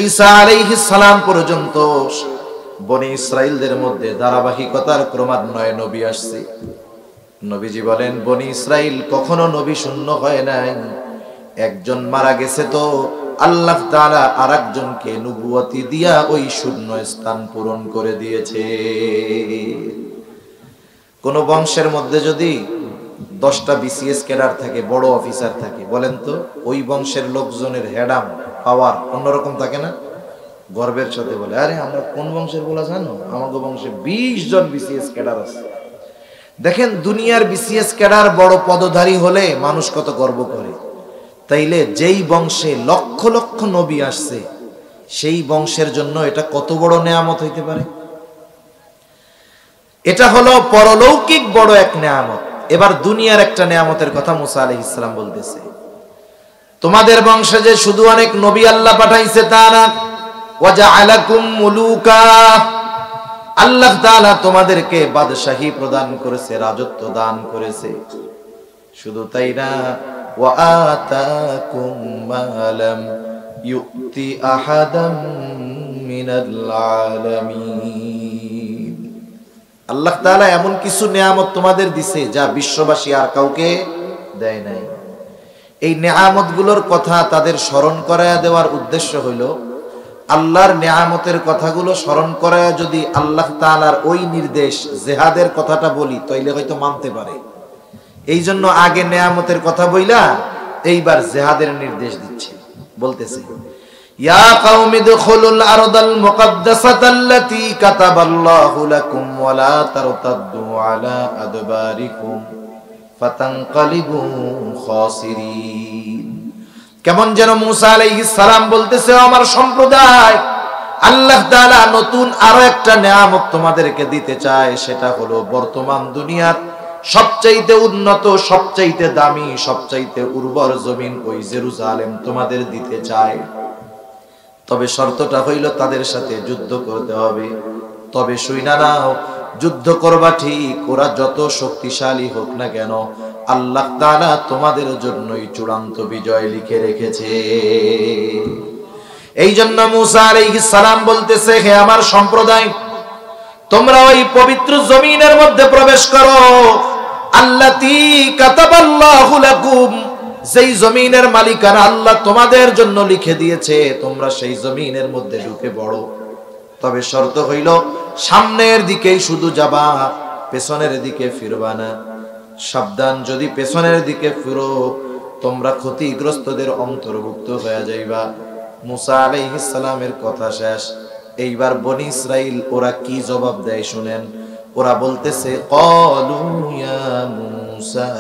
ঈসা আলাইহিস সালাম পর্যন্ত বনি ইসরাইলদের মধ্যে ধারাবাহিকতার ক্রমান্বয়ে নবী আসছে। নবীজি বলেন, বনি ইসরাইল কখনো নবী শূন্য হয় নাই। একজন মারা গেছে তো আল্লাহ তাআলা আরেকজনকে নবুয়তি দিয়া ওই শূন্য স্থান পূরণ করে দিয়েছে। কোন বংশের মধ্যে যদি 10টা বিসিএস ক্যাডার থাকে, বড় অফিসার থাকে, বলেন তো ওই বংশের লোকজনের হেডাম পাওয়ার অন্যরকম থাকে না? গর্বের সাথে বলে, আরে আমরা কোন বংশের বলা জানো? আমাদের বংশে 20 জন বিসিএস ক্যাডার আছে। দেখেন দুনিয়ার বিসিএস ক্যাডার বড় পদধারী হলে মানুষ কত গর্ব করে, তাইলে যেই বংশে লক্ষ লক্ষ নবী আসছে সেই বংশের জন্য এটা কত বড় নেয়ামত হইতে পারে। এটা হলো পরলৌকিক বড় এক নেয়ামত। এবার দুনিয়ার একটা নেয়ামতের কথা মুসা আলাইহিস সালাম বলতেছে, তোমাদের বংশে যে শুধু অনেক নবী আল্লাহ পাঠাইছে তা না, ওয়াজআলাকুম মুলুকা, আল্লাহ তাআলা তোমাদেরকে বাদশাহী প্রদান করেছে, রাজত্ব দান করেছে। শুধু তাই না, ওয়া আতাকুম মা লাম ইউতি আহাদাম মিনাল আলামিন, আল্লাহ তাআলা এমন কিছু নেয়ামত তোমাদের দিছে যা বিশ্ববাসী আর কাউকে দেয় নাই। এই নেয়ামতগুলোর কথা তাদের স্মরণ করায়া দেওয়ার উদ্দেশ্য হইল, আল্লাহর নেয়ামতের কথাগুলো স্মরণ করায়া যদি আল্লাহ তাআলার ওই নির্দেশ জিহাদের কথাটা বলি তাইলে হয়তো মানতে পারে। এই জন্য আগে নেয়ামতের কথা বইলা এইবার জিহাদের নির্দেশ দিচ্ছে। বলতেছে, ইয়া কাওমি দুখুলুল আরদাল মুকাদ্দাসাতাল্লাতী কাতাবাল্লাহু লাকুম ওয়া লা তারতাদ্দু আলা আদবারিকুম ফাতানকালিবু খাসিরিন। কেমন যেন মুসা আলাইহিস সালাম বলতেছে, আমার সম্প্রদায়, আল্লাহ তাআলা নতুন আরো একটা নেয়ামত তোমাদেরকে দিতে চায়, সেটা হলো বর্তমান দুনিয়ার সবচাইতে উন্নত, সবচাইতে দামি, সবচাইতে উর্বর জমিন ওই জেরুজালেম তোমাদের দিতে চায়। তবে শর্তটা হইল তাদের সাথে যুদ্ধ করতে হবে। তবে শুইনা নাও, যুদ্ধ করবা ঠিক, ওরা যত শক্তিশালী হোক না কেন, আল্লাহ তাআলা তোমাদের জন্যই চূড়ান্ত বিজয় লিখে রেখেছে। এই জন্য মুসা আলাইহিস সালাম বলতেছে, হে আমার সম্প্রদায়, তোমরা ওই পবিত্র জমিনের মধ্যে প্রবেশ করো, আল্লাতী কাতাবাল্লাহু লাকুম, যেই জমিনের মালিকানা আল্লাহ তোমাদের জন্য লিখে দিয়েছে, তোমরা সেই জমিনের মধ্যে ঢুকে পড়ো। তবে শর্ত হইল সামনের দিকেই শুধু যাবা, পেছনের দিকে ফিরবা না। সাবধান, যদি পেছনের দিকে ফিরো তোমরা ক্ষতিগ্রস্তদের অন্তর্ভুক্ত হয়ে যাইবা। মুসা আলাইহিস সালামের কথা শেষ। এইবার বনি ইসরাইল ওরা কি জবাব দেয় শুনেন। ওরা বলতেছে, ক্বালু ইয়া মুসা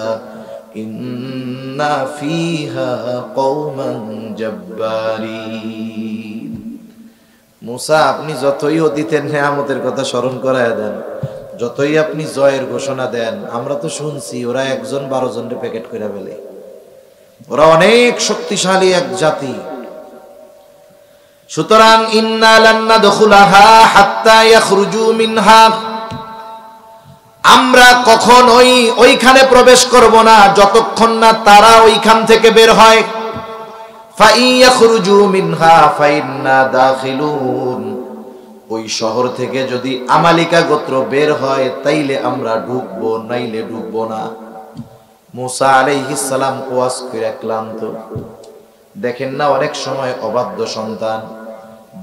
ইন্না ফিহা কওমান জাব্বারিন। মুসা, আপনি যতই অতীতের নেয়ামতের কথা স্মরণ করায় দেন, যতই আপনি জয়ের ঘোষণা দেন, আমরা তো শুনছি ওরা 1-12 জনের প্যাকেট করে ফেলে, ওরা অনেক শক্তিশালী এক জাতি। সুতরাং ইন্না লান নাদখুলাহা হাত্তা ইয়াখরুজু মিনহা, আমরা কখনোই ওইখানে প্রবেশ করব না যতক্ষণ না তারা ওইখান থেকে বের হয়। ফা ইয়াখরুজু মিনহা ফাইন্না দাখিলুন, ওই শহর থেকে যদি আমালিকা গোত্র বের হয় তাইলে আমরা ঢুকবো, নাইলে ঢুকবো না। মুসা আলাইহিস সালাম ওয়াজ করে ক্লান্ত। দেখেন না, অনেক সময় অবাধ্য সন্তান,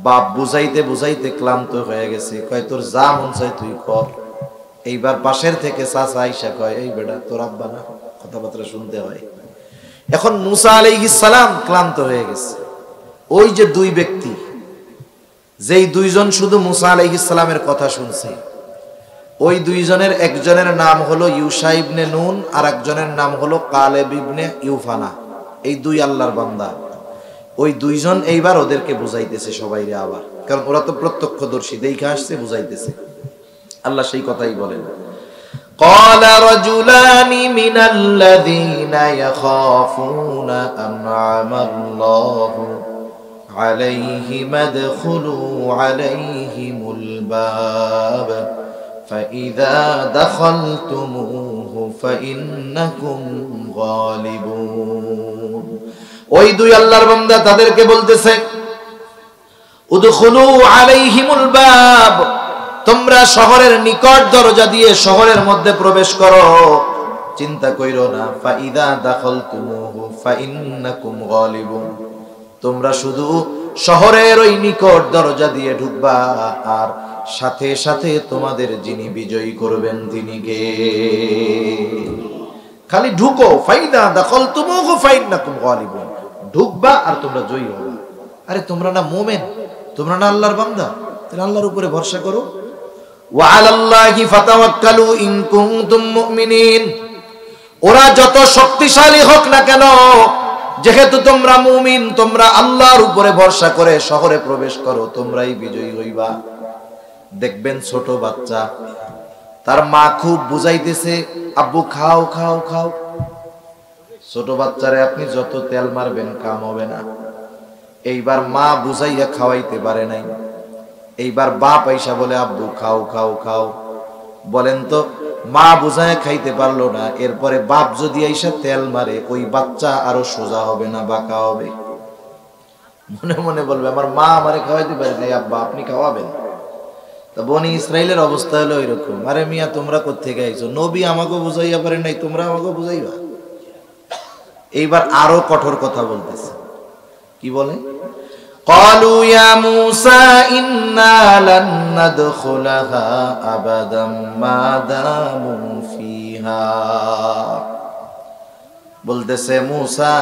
বাপ বুঝাইতে বুঝাইতে ক্লান্ত হয়ে গেছে, কয় তোর যা মন চায় তুই কর। এইবার পাশের থেকে চাচা আইসা কয়, এই বেটা তোর আব্বা না, কথাবার্তা শুনতে হয়। এখন মুসা আলাইহিস সালাম ক্লান্ত হয়ে গেছে। ওই যে দুই ব্যক্তি, যেই দুইজন শুধু মুসা আলাইহিস সালামের কথা শুনছে, ওই দুইজনের একজনের নাম হলো ইউশা ইবনে নুন, আর একজনের নাম হলো কালেব ইবনে ইউফানা। এই দুই আল্লাহর বান্দা, ওই দুইজন এইবার ওদেরকে বুঝাইতেছে সবাইরে আবার, কারণ ওরা তো প্রত্যক্ষদর্শী, দেখে আসছে, বুঝাইতেছে। আল্লাহ সেই কথাই বলেন, قال رجلان من الذين يخافون أنعم الله عليهم ادخلوا عليهم الباب فإذا دخلتموه فإنكم غالبون। ওই দুই আল্লাহর বান্দা তাদেরকে বলতেছে, উদখুলু আলাইহিমুল বাব, তোমরা শহরের নিকট দরজা দিয়ে শহরের মধ্যে প্রবেশ করো, চিন্তা কইরো না। ফাইদা দাখালতুমুহু ফাইন্নাকুম গালিবুন, তোমরা শুধু শহরের ওই নিকট দরজা দিয়ে ঢুকবা, আর সাথে সাথে তোমাদের যিনি বিজয়ী করবেন তিনি কে। খালি ঢুকো, ফাইদা দাখালতুমুহু ফাইন্নাকুম গালিবুন, ঢুকবা আর তোমরা জয়ী হবে। আরে তোমরা না মুমিন, তোমরা না আল্লাহর বান্দা, তাহলে আল্লাহর উপরে ভরসা করো। ওয়া আলাল্লাহি ফাতাওয়াক্কালু ইন কুনতুম মুমিনিন। ওরা যত শক্তিশালী হোক না কেন, যেহেতু তোমরা মুমিন, তোমরা আল্লাহর উপরে ভরসা করে শহরে প্রবেশ করো, তোমরাই বিজয়ী হইবা। দেখবেন ছোট বাচ্চা, তার মা খুব বুঝাইতেছে, আব্বু খাও খাও খাও। ছোট বাচ্চারে আপনি যত তেল মারবেন কাম হবে না। এইবার মা বুঝাইয়া খাওয়াইতে পারে নাই, এইবার বাপ আইসা বলে আব্বু খাও খাও খাও। বলেন তো, মা বুঝায় খাইতে পারলো না, এরপরে বাপ যদি আইসা তেল মারে, ওই বাচ্চা আরো সোজা হবে না বাঁকা হবে? মনে মনে বলবে আমার মা আমারে খাওয়াইতে পারে নাই, আব্বা আপনি খাওয়াবেন। তা বনি ইসরাইলের অবস্থা হলো এরকম। আরে মিয়া তোমরা কোত্থেকে আইছো? নবী আমাকে বুঝাইয়া পারেন নাই, তোমরা আমাকে বুঝাইবা? এইবার আরো কঠোর কথা বলতেছে। কি বলে? قالوا يا موسى إنا لن ندخلها أبدا ما داموا فيها। বলতেছে মুসা,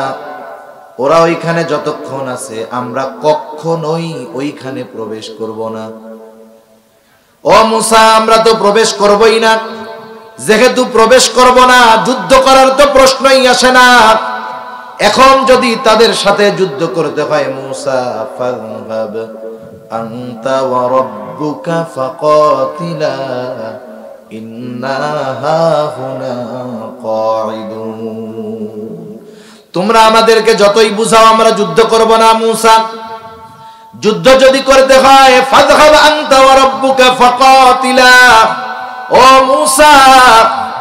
ওরা ওইখানে যতক্ষণ আছে আমরা কখনোই ওইখানে প্রবেশ করব না। ও মুসা, আমরা তো প্রবেশ করবই না। যেহেতু প্রবেশ করব না, যুদ্ধ করার তো প্রশ্নই আসে না। এখন যদি তাদের সাথে যুদ্ধ করতে হয়, মুসা ফাযহাব আনতা ওয়া রাব্বুকা ফাকাতিলা ইন্না হাহুনা কাঈদুন। তোমরা আমাদেরকে যতই বুঝাও আমরা যুদ্ধ করব না মুসা। যুদ্ধ যদি করতে হয়, ফাযহাব আনতা ওয়া রাব্বুকা ফাকাতিলা, ও মুসা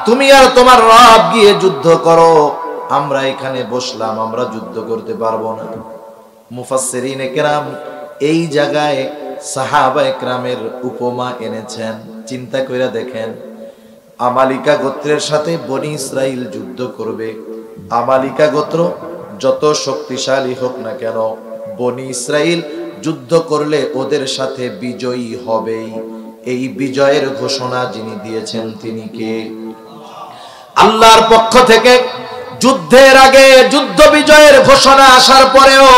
তুমি আর তোমার রব গিয়ে যুদ্ধ করো, আমরা এখানে বসলাম, আমরা যুদ্ধ করতে পারবো না। মুফাসসিরিনে কেরাম এই জায়গায় সাহাবায়ে কেরামের উপমা এনেছেন। চিন্তা কইরা দেখেন, আমালিকা গোত্রের সাথে বনি ইসরাইল যুদ্ধ করবে। আমালিকা গোত্র যত শক্তিশালী হোক না কেন, বনি ইসরাইল যুদ্ধ করলে ওদের সাথে বিজয়ী হবেই। এই বিজয়ের ঘোষণা যিনি দিয়েছেন তিনি কে? আল্লাহর পক্ষ থেকে। যুদ্ধের আগে যুদ্ধ বিজয়ের ঘোষণা আসার পরেও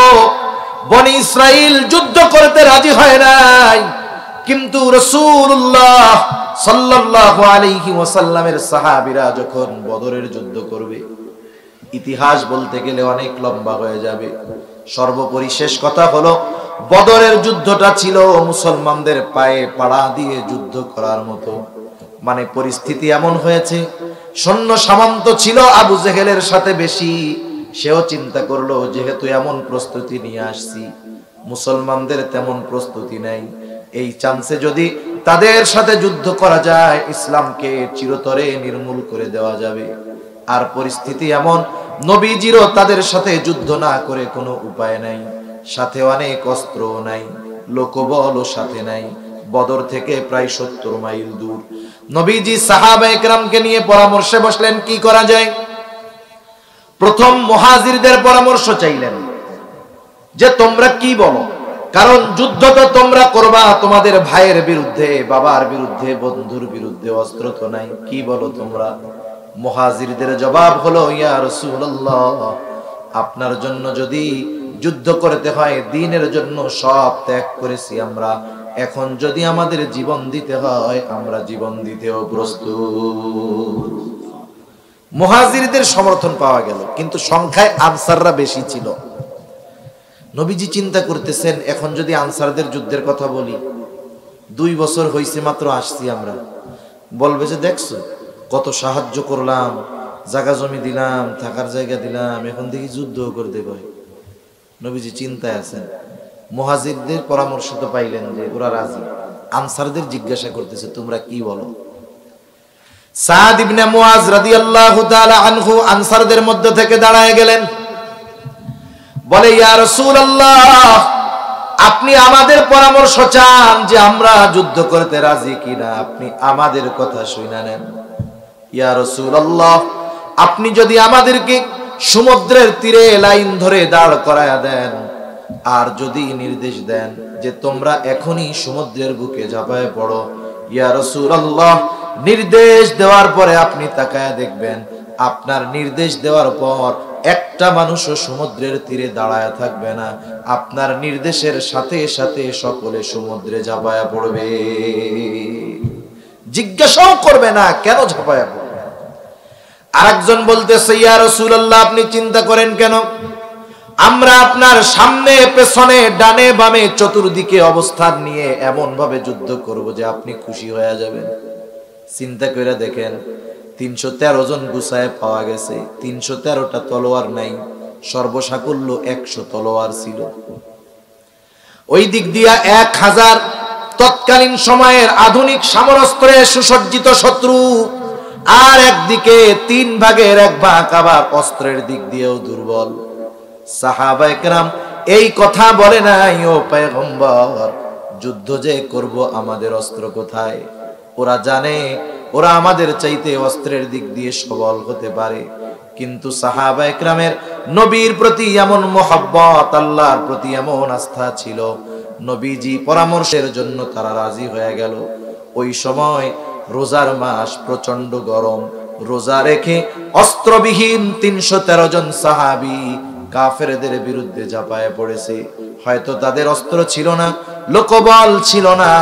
বনি ইসরাইল যুদ্ধ করতে রাজি হয় নাই। কিন্তু রাসূলুল্লাহ সাল্লাল্লাহু আলাইহি ওয়াসাল্লামের সাহাবীরা যখন বদরের যুদ্ধ করবে, ইতিহাস বলতে গেলে অনেক লম্বা হয়ে যাবে। সর্বোপরি শেষ কথা হলো, বদরের যুদ্ধটা ছিল মুসলমানদের পায়ে পাড়া দিয়ে যুদ্ধ করার মতো। মানে পরিস্থিতি এমন হয়েছে, সৈন্য সামন্ত ছিল আবু জেহেলের সাথে বেশি। সেও চিন্তা করলো, যেহেতু এমন প্রস্তুতি নিয়ে আসছি, মুসলমানদের তেমন প্রস্তুতি নেই, এই চান্সে যদি তাদের সাথে যুদ্ধ করা যায়, ইসলামকে চিরতরে নির্মূল করে দেওয়া যাবে। আর পরিস্থিতি এমন, নবীজিরও তাদের সাথে যুদ্ধ না করে কোনো উপায় নাই, সাথে অনেক অস্ত্র নাই, লোকবলও সাথে নাই। বদর থেকে প্রায় 70 মাইল দূর। নবীজি সাহাবায়ে কেরামকে নিয়ে পরামর্শে বসলেন, কি করা যায়। প্রথম মুহাজিরদের পরামর্শ চাইলেন যে তোমরা কি বলো, কারণ যুদ্ধ তো তোমরা করবা তোমাদের ভাইয়ের বিরুদ্ধে, বাবার বিরুদ্ধে, বন্ধুর বিরুদ্ধে, অস্ত্র তো নাই, কি বলো তোমরা। মুহাজিরদের জবাব হলো, ইয়া রাসূলুল্লাহ, আপনার জন্য যদি যুদ্ধ করতে হয়, দ্বীনের জন্য সব ত্যাগ করেছি আমরা, এখন যদি আমাদের জীবন দিতে হয় আমরা জীবন দিতেও প্রস্তুত। মুহাজিরদের সমর্থন পাওয়া গেল, কিন্তু সংখ্যায় আনসাররা বেশি ছিল। নবীজি চিন্তা করতেছেন, এখন যদি আনসারদের যুদ্ধের কথা বলি, 2 বছর হইছে মাত্র আসছি আমরা, বলবে যে দেখছো কত সাহায্য করলাম, জায়গা জমি দিলাম, থাকার জায়গা দিলাম, এখন দেখি যুদ্ধ করতে কয়। নবীজি চিন্তায় আছেন। মুহাজিরদের পরামর্শ তো পাইলেন যে ওরা রাজি। আনসারদের জিজ্ঞাসা করতেছে, তোমরা কি বলো। সাদ ইবনে মুআজ রাদিয়াল্লাহু তাআলা আনহু আনসারদের মধ্য থেকে দাঁড়ায় গেলেন, বলে, ইয়া রাসূলুল্লাহ, আপনি আমাদের পরামর্শ চান যে আমরা যুদ্ধ করতে রাজি কিনা, আপনি আমাদের কথা শুনে নেন। ইয়া রাসূলুল্লাহ, আপনি যদি আমাদেরকে সমুদ্রের তীরে লাইন ধরে দাঁড় করায়া দেন, আর যদি নির্দেশ দেন যে তোমরা এখনই সমুদ্রের বুকে ঝাঁপায় পড়ো, ইয়া রাসূলুল্লাহ, নির্দেশ দেওয়ার পরে আপনি তাকায়া দেখবেন, আপনার নির্দেশ দেওয়ার পর একটা মানুষও সমুদ্রের তীরে দাঁড়ায় থাকবে না, আপনার নির্দেশের সাথে সাথে সকলে সমুদ্রে ঝাঁপায়া পড়বে। জিজ্ঞাসাও করবে না, কেন ঝাঁপায়া পড়বে। আরেকজন বলতেছে, ইয়া রাসূলুল্লাহ, আপনি চিন্তা করেন কেন? আমরা আপনার সামনে পেছনে ডানে বামে চতুর্দিকে অবস্থান নিয়ে এমন ভাবে যুদ্ধ করব যে আপনি খুশি হয়ে যাবেন। চিন্তা করে দেখেন, 313 জন গুছায় পাওয়া গেছে, 313টা তলোয়ার নাই, সর্বসাকুল্য 100 তলোয়ার ছিল। ওই দিক দিয়া 1000 তৎকালীন সময়ের আধুনিক সমরাস্ত্রে সুসজ্জিত শত্রু, আর একদিকে 3 ভাগের 1 ভাগ আবার অস্ত্রের দিক দিয়েও দুর্বল। সাহাবায়ে কেরাম এই কথা বলে নাই, ও পয়গম্বর, যুদ্ধ যে করব আমাদের অস্ত্র কোথায়? ওরা জানে ওরা আমাদের চাইতে অস্ত্রের দিক দিয়ে সবল হতে পারে, কিন্তু সাহাবায়ে কেরামের নবীর প্রতি এমন মহব্বত, আল্লাহর প্রতি এমন আস্থা ছিল, নবীজি পরামর্শের জন্য তারা রাজি হয়ে গেল। ওই সময় রোজার মাস, প্রচন্ড গরম, রোজা রেখে অস্ত্রবিহীন 313 জন সাহাবী কাফেরদের বিরুদ্ধে ঝাঁপায়ে পড়েছে। হয়তো তাদের অস্ত্র ছিল না, লোকবল ছিল না,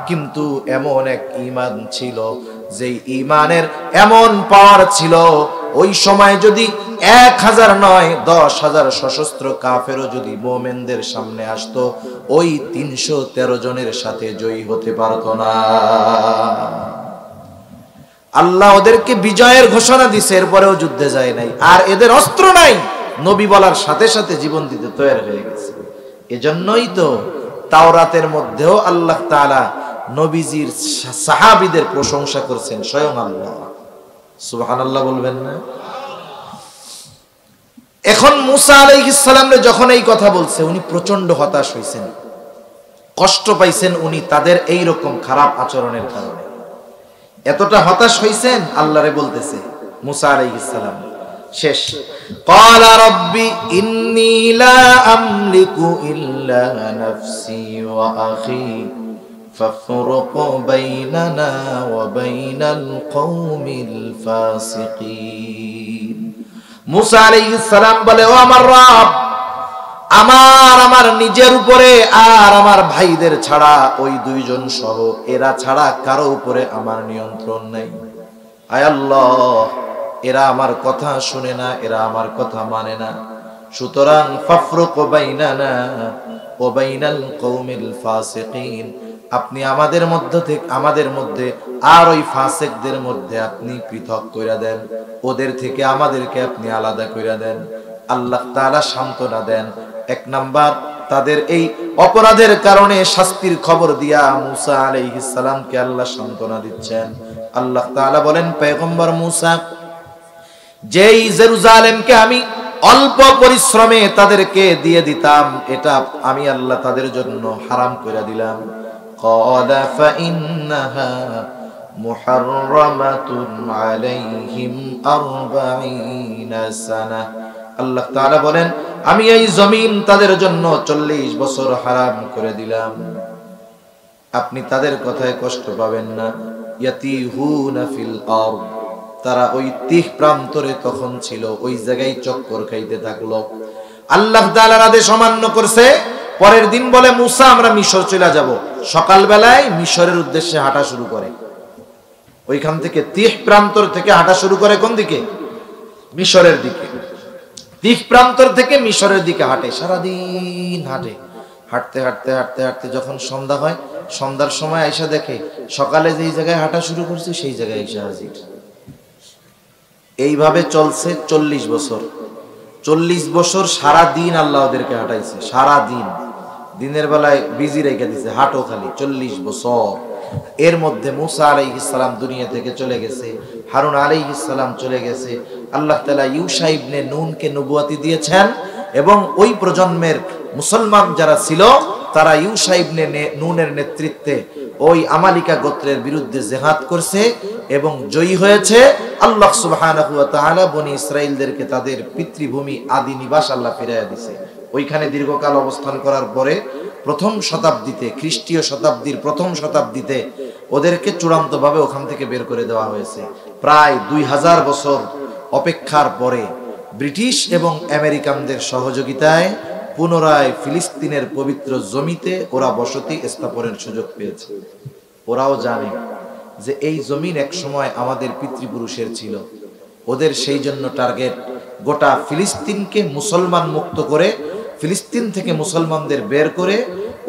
কিন্তু এমন এক ঈমান ছিল, যেই ঈমানের এমন পাওয়ার ছিল, ওই সময় যদি 1000 নয় 10,000 সশস্ত্র কাফেরও যদি মুমিনদের সামনে আসতো, ওই 313 জনের সাথে জয়ী হতে পারতো না। আল্লাহ ওদেরকে বিজয়ের ঘোষণা দিছে, এরপরেও যুদ্ধে যায় নাই, আর এদের অস্ত্র নাই, নবী বলার সাথে সাথে জীবন দিতে তৈরি হয়ে গেছে। এজন্যই তো তাওরাতের মধ্যেও আল্লাহ তাআলা নবীজির সাহাবীদের প্রশংসা করছেন, স্বয়ং আল্লাহ। সুবহানাল্লাহ বলবেন না? এখন মুসা আলাইহিস সালামরে যখন এই কথা বলছে, উনি প্রচন্ড হতাশ হইছেন, কষ্ট পাইছেন উনি তাদের এই রকম খারাপ আচরণের কারণে। এতটা হতাশ হইছেন, আল্লাহরে বলতেছে মুসা আলাইহিস সালাম, শেষ, ক্বালা রাব্বি ইন্নী লা আমলিকু ইল্লা নাফসি ওয়া আখি ফাফরুক বাইনানা ওয়া বাইনাল কওমিল ফাসিকিন। মুসা আলাইহিস সালাম বলে, ও আমার রব, আমার নিজের উপরে আর আমার ভাইদের ছাড়া, ওই 2 জন সহ, এরা ছাড়া কারো উপরে আমার নিয়ন্ত্রণ নাই। আয় আল্লাহ, এরা আমার কথা শুনে না, এরা আমার কথা মানে না, সুতরাং ফাফরুক বাইনানা ওয়া বাইনাল কওমিল ফাসিকিন, আপনি আমাদের মধ্যে আর ওই ফাসিকদের মধ্যে আপনি পৃথক কইরা দেন, ওদের থেকে আমাদেরকে আপনি আলাদা কইরা দেন। আল্লাহ তাআলা সান্ত্বনা দেন। 1 নাম্বার, তাদের এই অপরাধের কারণে শাস্তির খবর দিয়া মুসা আলাইহিস সালামকে আল্লাহ সান্ত্বনা দিচ্ছেন। আল্লাহ তাআলা বলেন, পয়গম্বর মুসা, যেই জেরুজালেমকে আমি অল্প পরিশ্রমে তাদেরকে দিয়ে দিতাম, এটা আমি আল্লাহ তাদের জন্য হারাম করে দিলাম। ক্বালা ফাইন্নাহা মুহাররামাতুন আলাইহিম 40 সানা। আল্লাহ তাআলা বলেন, আমি এই জমিন তাদের জন্য 40 বছর হারাম করে দিলাম। আপনি তাদের কথায় কষ্ট পাবেন না। ইয়াতিহুনা ফিল আরদ, তারা ওই 30 প্রান্তরে তখন ছিল, ওই জায়গায় চক্কর খাইতে থাকলো। আল্লাহ তাআলার আদেশ অমান্য করছে। পরের দিন বলে, মুসা, আমরা মিশর চলে যাব। সকালবেলায় মিশরের উদ্দেশ্যে হাঁটা শুরু করে, ওইখান থেকে 30 প্রান্তর থেকে হাঁটা শুরু করে কোন দিকে? মিশরের দিকে। 30 প্রান্তর থেকে মিশরের দিকে হাঁটে, সারাদিন হাঁটে। হাঁটতে হাঁটতে হাঁটতে হাঁটতে যখন সন্ধ্যা হয়, সন্ধ্যার সময় আইসা দেখে সকালে যেই জায়গায় হাঁটা শুরু করছে সেই জায়গায় আইসা হাজির। এইভাবে চলছে 40 বছর। 40 বছর সারা দিন আল্লাহ ওদেরকে হাঁটাইছে, সারা দিন। দিনের বেলায় বিজি রেখে দিছে, হাঁটো খালি 40 বছর। এর মধ্যে মুসা আলাইহিস সালাম দুনিয়া থেকে চলে গেছে, হারুন আলাইহিস সালাম চলে গেছে। আল্লাহ তাআলা ইউশা ইবনে নুনকে নবুয়াতি দিয়েছেন, এবং ওই প্রজন্মের মুসলমান যারা ছিল তারা ইউশা ইবনে নুনের নেতৃত্বে ওই আমালিকা গোত্রের বিরুদ্ধে জিহাদ করছে এবং জয়ী হয়েছে। আল্লাহ সুবহানাহু ওয়া তাআলা বনি ইসরাইলদেরকে তাদের পিতৃভূমি আদি নিবাস আল্লাহ ফিরাইয়া দিয়েছে। ওইখানে দীর্ঘকাল অবস্থান করার পরে প্রথম শতাব্দীতে, খ্রিস্টীয় শতাব্দীর প্রথম শতাব্দীতে ওদেরকে চূড়ান্তভাবে ওখান থেকে বের করে দেওয়া হয়েছে। প্রায় 2000 বছর অপেক্ষার পরে ব্রিটিশ এবং আমেরিকানদের সহযোগিতায় পুনরায় ফিলিস্তিনের পবিত্র জমিতে ওরা বসতি স্থাপনের সুযোগ পেয়েছে। ওরাও জানে যে এই জমিন এক সময় আমাদের পিতৃপুরুষের ছিল, ওদের সেই জন্য টার্গেট গোটা ফিলিস্তিনকে মুসলমান মুক্ত করে, ফিলিস্তিন থেকে মুসলমানদের বের করে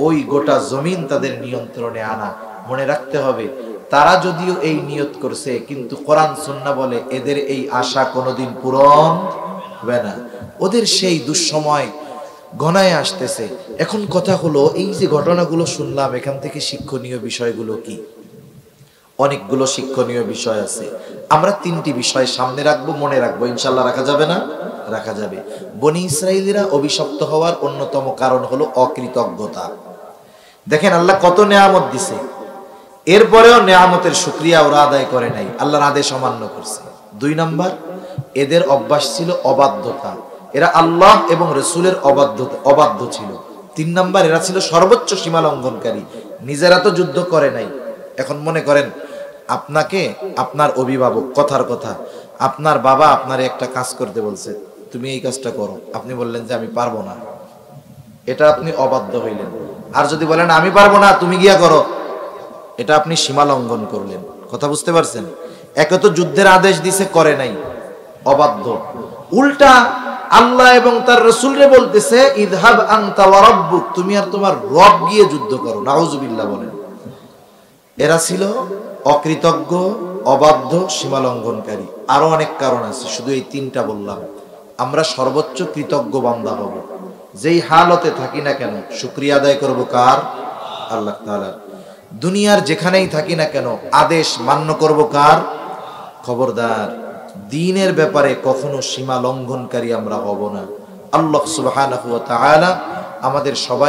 ওই গোটা জমিন তাদের নিয়ন্ত্রণে আনা। মনে রাখতে হবে, তারা যদিও এই নিয়ত করছে, কিন্তু কোরআন সুন্নাহ বলে এদের এই আশা কোনোদিন পূরণ হবে না। ওদের সেই দুঃসময় ঘনায় আসতেছে। এখন কথা হলো, এই যে ঘটনাগুলো শুনলাম, এখান থেকে শিক্ষণীয় বিষয়গুলো কি? অনেকগুলো শিক্ষণীয় বিষয় আছে। আমরা তিনটি বিষয় সামনে রাখবো, মনে রাখবো, ইনশাল্লাহ। রাখা যাবে না? রাখা যাবে। বনি ইসরাইলিরা অভিশপ্ত হওয়ার অন্যতম কারণ হলো অকৃতজ্ঞতা। দেখেন আল্লাহ কত নেয়ামত দিছে, এরপরেও নেয়ামতের শুকরিয়া ওরা আদায় করে নাই, আল্লাহর আদেশ অমান্য করছে। 2 নাম্বার, এদের অভ্যাস ছিল অবাধ্যতা, এরা আল্লাহ এবং রসুলের অবাধ্য ছিল। 3 নাম্বার, এরা ছিল সর্বোচ্চ সীমা লঙ্ঘনকারী। নিজেরা তো যুদ্ধ করে নাই। এখন মনে করেন আপনাকে আপনার অভিভাবক, কথার কথা, আপনার বাবা আপনার একটা কাজ করতে বলছে, তুমি এই কাজটা করো, আপনি বললেন যে আমি পারবো না, এটা আপনি অবাধ্য হইলেন। আর যদি বলেন আমি পারবো না, তুমি গিয়া করো, এটা আপনি সীমা লঙ্ঘন করলেন। কথা বুঝতে পারছেন? একে তো যুদ্ধের আদেশ দিছে, করে নাই, অবাধ্য। উল্টা আল্লাহ এবং তার রাসূলরে বলতেছে ইযহাব আনতা ওয়া রাব্বুক, তুমি আর তোমার রব গিয়ে যুদ্ধ করো। নাউযুবিল্লাহ বলেন। এরা ছিল অকৃতজ্ঞ, অবাধ্য, সীমা লঙ্ঘনকারী। আরো অনেক কারণ আছে, শুধু এই 3টা বললাম। আমরা সর্বোচ্চ কৃতজ্ঞ বান্দা হব, যেই হালতে থাকি না কেন শুকরিয়া আদায় করব কার? আল্লাহ তাআলার। দুনিয়ার যেখানেই থাকি না কেন আদেশ মান্য করব কার? খবরদার, দ্বীনের ব্যাপারে কখনো সীমা লঙ্ঘনকারী আমরা হব না। আল্লাহ সুবহানাহু ওয়া তাআলা আমাদের সবাই